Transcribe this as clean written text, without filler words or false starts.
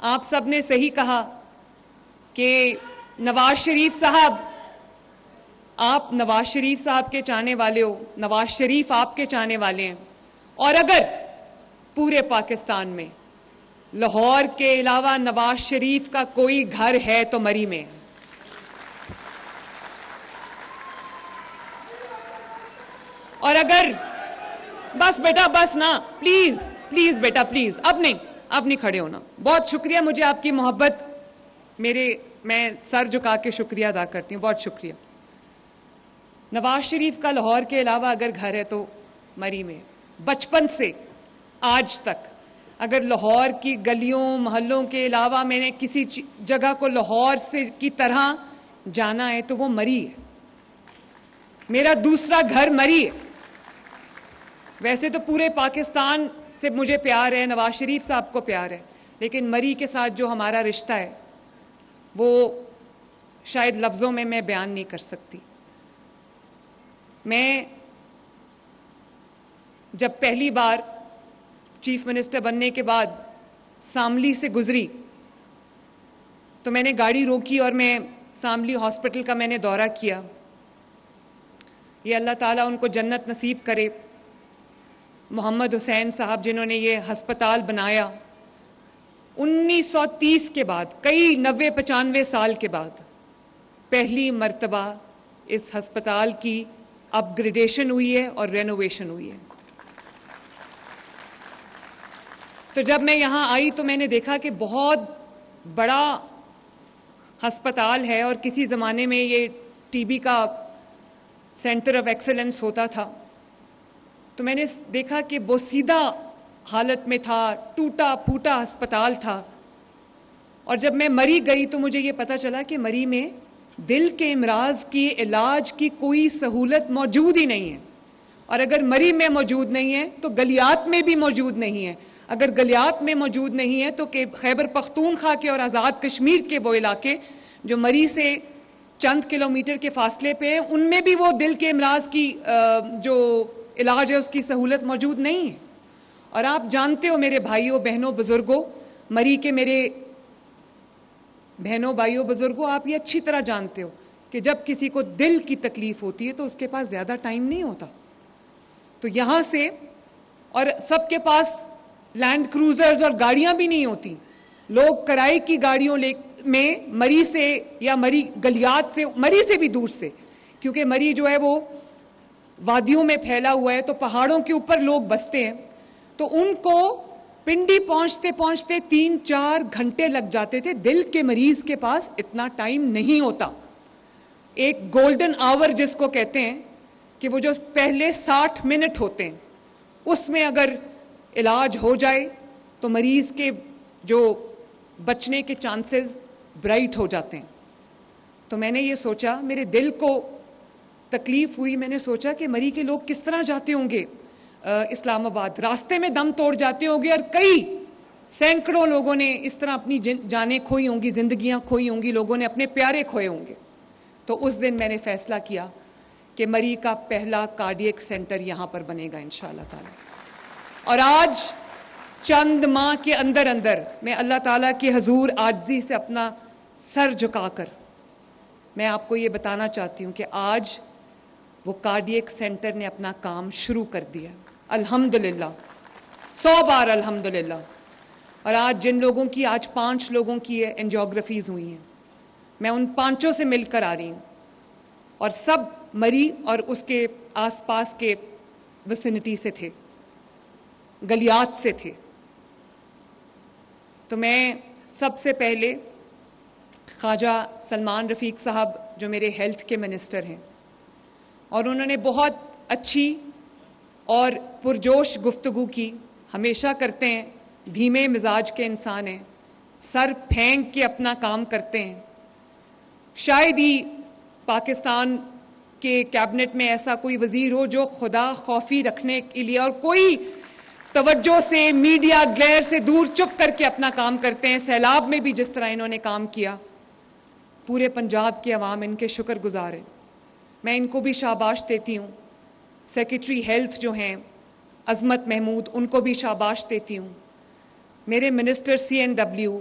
آپ سب نے صحیح کہا کہ نواز شریف صاحب، آپ نواز شریف صاحب کے چاہنے والے ہو، نواز شریف آپ کے چاہنے والے ہیں، اور اگر پورے پاکستان میں لاہور کے علاوہ نواز شریف کا کوئی گھر ہے تو مری میں. اور اگر بس بیٹا بس نا، پلیز پلیز بیٹا پلیز، اب نہیں کھڑے ہونا. بہت شکریہ، مجھے آپ کی محبت، میں سر جھکا کے شکریہ ادا کرتی ہوں، بہت شکریہ. نواز شریف کا لاہور کے علاوہ اگر گھر ہے تو مری میں. بچپن سے آج تک اگر لاہور کی گلیوں محلوں کے علاوہ میں نے کسی جگہ کو لاہور سے کی طرح جانا ہے تو وہ مری ہے. میرا دوسرا گھر مری ہے. ویسے تو پورے پاکستان سے مجھے پیار ہے، نواز شریف صاحب کو پیار ہے، لیکن مری کے ساتھ جو ہمارا رشتہ ہے وہ شاید لفظوں میں بیان نہیں کر سکتی. میں جب پہلی بار چیف منسٹر بننے کے بعد ساملی سے گزری تو میں نے گاڑی روکی اور میں ساملی ہاسپٹل کا میں نے دورہ کیا. یہ اللہ تعالیٰ ان کو جنت نصیب کرے. محمد حسین صاحب جنہوں نے یہ ہسپتال بنایا 1930 کے بعد، کئی 90-95 سال کے بعد پہلی مرتبہ اس ہسپتال کی اپ گریڈیشن ہوئی ہے اور رینوویشن ہوئی ہے. تو جب میں یہاں آئی تو میں نے دیکھا کہ بہت بڑا ہسپتال ہے اور کسی زمانے میں یہ ٹی بی کا سینٹر آف ایکسلنس ہوتا تھا. تو میں نے دیکھا کہ بوسیدہ حالت میں تھا، ٹوٹا پھوٹا ہسپتال تھا. اور جب میں مری گئی تو مجھے یہ پتا چلا کہ مری میں دل کے امراض کی علاج کی کوئی سہولت موجود ہی نہیں ہے. اور اگر مری میں موجود نہیں ہے تو گلیات میں بھی موجود نہیں ہے. اگر گلیات میں موجود نہیں ہے تو کہ خیبر پختونخوا کے اور آزاد کشمیر کے وہ علاقے جو مری سے چند کلومیٹر کے فاصلے پہ ہیں ان میں بھی وہ دل کے امراض کی جو علاج ہے اس کی سہولت موجود نہیں ہے. اور آپ جانتے ہو میرے بھائیوں بہنوں بزرگوں، مری کے میرے بہنوں بھائیوں بزرگوں، آپ یہ اچھی طرح جانتے ہو کہ جب کسی کو دل کی تکلیف ہوتی ہے تو اس کے پاس زیادہ ٹائم نہیں ہوتا. تو یہاں سے، اور سب کے پاس لینڈ کروزرز اور گاڑیاں بھی نہیں ہوتی، لوگ کرائے کی گاڑیوں میں مری سے یا مری گلیات سے، مری سے بھی دور سے، کیونکہ مری جو ہے وہ وادیوں میں پھیلا ہوا ہے تو پہاڑوں کے اوپر لوگ بستے ہیں، تو ان کو پنڈی پہنچتے پہنچتے 3-4 گھنٹے لگ جاتے تھے. دل کے مریض کے پاس اتنا ٹائم نہیں ہوتا. ایک گولڈن آور جس کو کہتے ہیں کہ وہ جو پہلے 60 منٹ ہوتے ہیں اس میں اگر علاج ہو جائے تو مریض کے جو بچنے کے چانسز برائٹ ہو جاتے ہیں. تو میں نے یہ سوچا، میرے دل کو تکلیف ہوئی، میں نے سوچا کہ مری کے لوگ کس طرح جاتے ہوں گے اسلام آباد، راستے میں دم توڑ جاتے ہوں گے، اور کئی سینکڑوں لوگوں نے اس طرح اپنی جانیں کھوئی ہوں گی، زندگیاں کھوئی ہوں گی، لوگوں نے اپنے پیارے کھوئے ہوں گے. تو اس دن میں نے فیصلہ کیا کہ مری کا پہلا کارڈیک سینٹر یہاں پر بنے گا انشاءاللہ تعالی. اور آج چند ماہ کے اندر میں اللہ تعالیٰ کے حضور عاجزی سے اپنا سر جھکا کر میں آپ کو یہ بتانا چاہتی ہوں کہ آج وہ کارڈیک سینٹر نے اپنا کام شروع کر دیا. الحمدللہ، 100 بار الحمدللہ. اور آج جن لوگوں کی، آج 5 لوگوں کی اینجیوگرافیز ہوئی ہیں، میں ان 5 سے مل کر آ رہی ہوں، اور سب مری اور اس کے آس پاس کے وسینٹی سے تھے، گلیات سے تھے. تو میں سب سے پہلے خواجہ سلمان رفیق صاحب جو میرے ہیلتھ کے منسٹر ہیں، اور انہوں نے بہت اچھی اور پرجوش گفتگو کی، ہمیشہ کرتے ہیں، دھیمے مزاج کے انسان ہیں، سر پھینک کے اپنا کام کرتے ہیں. شاید ہی پاکستان کے کیبنٹ میں ایسا کوئی وزیر ہو جو خدا خوفی رکھنے کے لیے اور کوئی توجہ سے، میڈیا گلیئر سے دور چپ کر کے اپنا کام کرتے ہیں. سیلاب میں بھی جس طرح انہوں نے کام کیا، پورے پنجاب کی عوام ان کے شکر گزار ہے. میں ان کو بھی شاباش دیتی ہوں. سیکریٹری ہیلتھ جو ہیں عظمت محمود، ان کو بھی شاباش دیتی ہوں. میرے منسٹر CNW